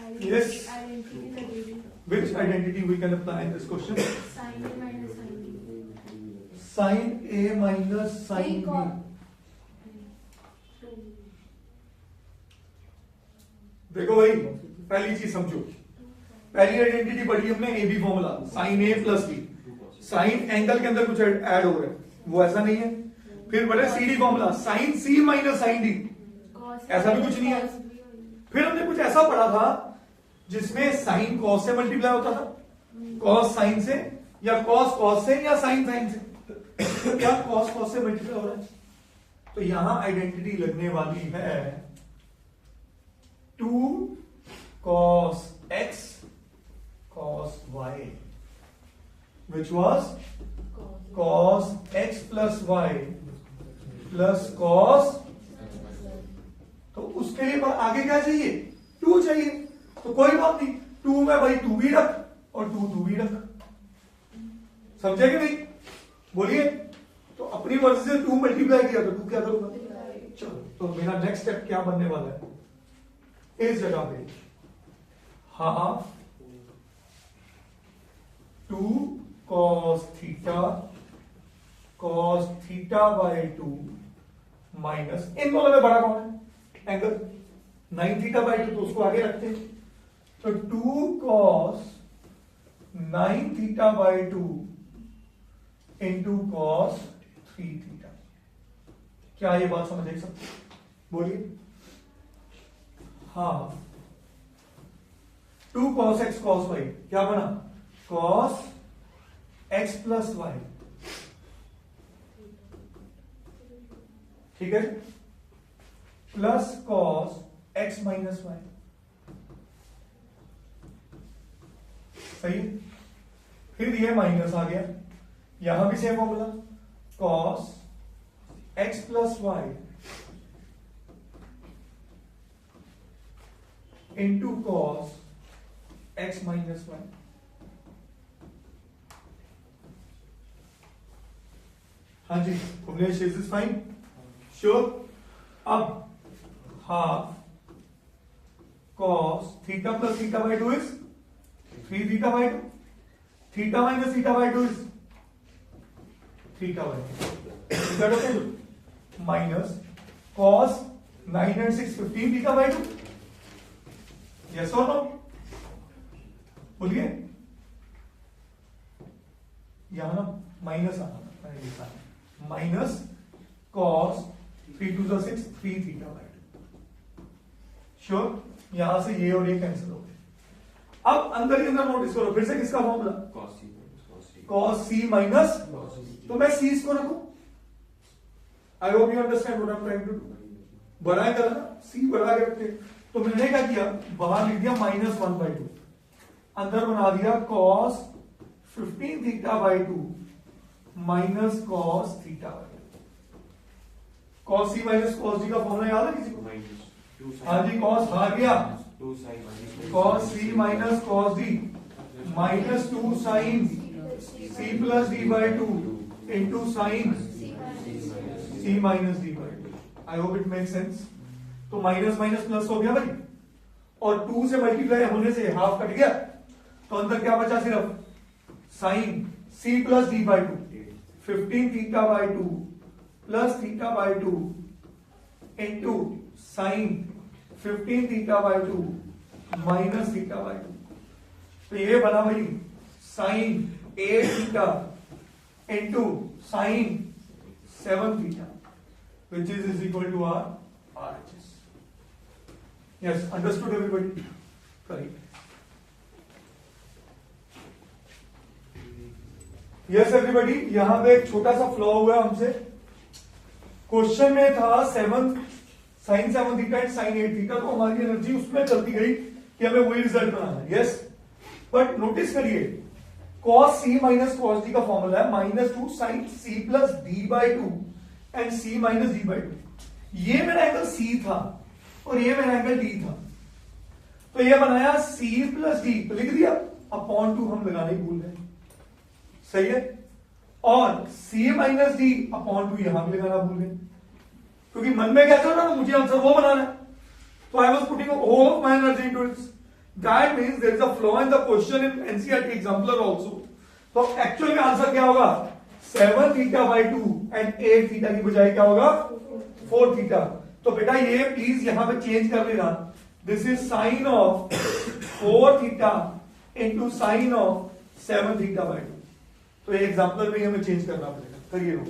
Yes. Identity लगेगी. Which identity we can apply in this question? Sin A minus sin B. Sin A minus sin नहीं, B. cos. देखो भाई, पहली चीज समझो. पहली आइडेंटिटी पढ़ी हमने A B formula, sine A plus B. Sine angle के अंदर कुछ ऐड हो रहा है, वो ऐसा नहीं है. फिर पढ़े सी डी फॉर्मूला, साइन सी माइनस साइन डी. ऐसा भी कुछ नहीं है. फिर हमने कुछ ऐसा पढ़ा था जिसमें साइन कॉस से मल्टीप्लाई होता था, कॉस साइन से, या कॉस कॉस से, या साइन साइन से. क्या कॉस कॉस से मल्टीप्लाई हो रहा है? तो यहां आइडेंटिटी लगने वाली है 2 cos x cos y, which was cos x plus y plus cos. तो उसके लिए आगे क्या चाहिए? 2 चाहिए. तो कोई बात नहीं, 2 में भाई 2 भी रख और 2 भी रख. समझे कि नहीं? बोलिए. तो अपनी मर्जी से 2 मल्टीप्लाई किया तो 2 क्या करूंगा? चलो, तो मेरा नेक्स्ट स्टेप क्या बनने वाला है? इस जगह पे half 2 cos theta by 2 minus, इन दोनों में बड़ा कौन है? एंगल 9 थीटा बाय 2, तो उसको आगे रखते हैं. तो 2 cos 9 theta by 2 into cos 3 theta. क्या ये बात समझ एक सकते? बोलिए. हाँ, 2 cos x cos y क्या बना? cos x plus y. ठीक है, plus cos x minus y. सही है. फिर ये माइनस आ गया, यहां भी same formula, cos x plus y into cos x minus y. हाँ जी, Umesh, is this fine? Sure. अब half cos theta plus theta by 2 is 3 theta by 2. Theta minus theta by 2 is theta by 2. Minus cos 9 and 6 15 theta by 2. Yes और no? बोलिए. यहां ना minus आना, minus cos 3 2 6 3 theta by 2. Sure. यहां से ये और ये कैंसिल हो गए. अब अंदर ही अंदर नोटिस करो, फिर से किसका फॉर्मूला? cos c minus. तो मैं c को रखूं. I hope you understand what I am trying to do. बढ़ाए कर ना, c बढ़ा के रखते. तो मैंने क्या किया, बाहर लिख दिया -1/2, अंदर बना दिया cos 15 theta by 2 minus cos theta by 2. cos c minus cos d का फॉर्मूला याद है किसी को? हाँ जी, cos आ गया, cos c minus cos d minus 2 sin c plus d by 2 into sine c minus d by 2. I hope it make sense. तो minus minus plus हो गया भाई, और 2 से मल्टीप्लाई होने से हाफ कट गया, तो अंदर क्या बचा? सिर्फ sine c plus d by 2 15 theta by 2 plus theta by 2 into sine 15 theta by 2 minus theta by 2. तो ये बना भाई sine 8 theta into sine 7 theta, which is equal to our RHS. Yes, understood everybody? Correct. Yes everybody, यहां पे एक छोटा सा flaw हुआ हमसे. क्वेश्चन में था 7 sine 7 theta and sine 8 theta, तो हमारी एनर्जी उसमें चलती गई कि हमें वही रिजल्ट बनाना है. यस, बट नोटिस करिए, cos c minus cos d का फॉर्मूला है -2 sin c plus d by 2 and c minus d by 2. ये मेरा एंगल c था और ये मेरा एंगल d था, तो ये बनाया c प्लस d, तो लिख दिया अपॉन 2, हम लगाना ही भूल गए. सही है. और c माइनस d अपॉन 2 यहां भी लगाना भूल गए, क्योंकि मन में क्या चल रहा था, मुझे आंसर वो बनाना है. तो I was putting all of my energy into it. That means there is a flaw in the question in NCERT exemplar also. तो एक्चुअल में आंसर क्या होगा 7 थीटा बाई 2 एंड 8 थीटा की बजाय क्या होगा 4 थीटा। तो बेटा ये प्लीज यहां पे चेंज कर लेना, this is sine of 4 theta into sign of 7 theta by 2। तो ये एग्जाम्पलर में हमें चेंज करना पड़ेगा, करिए वो।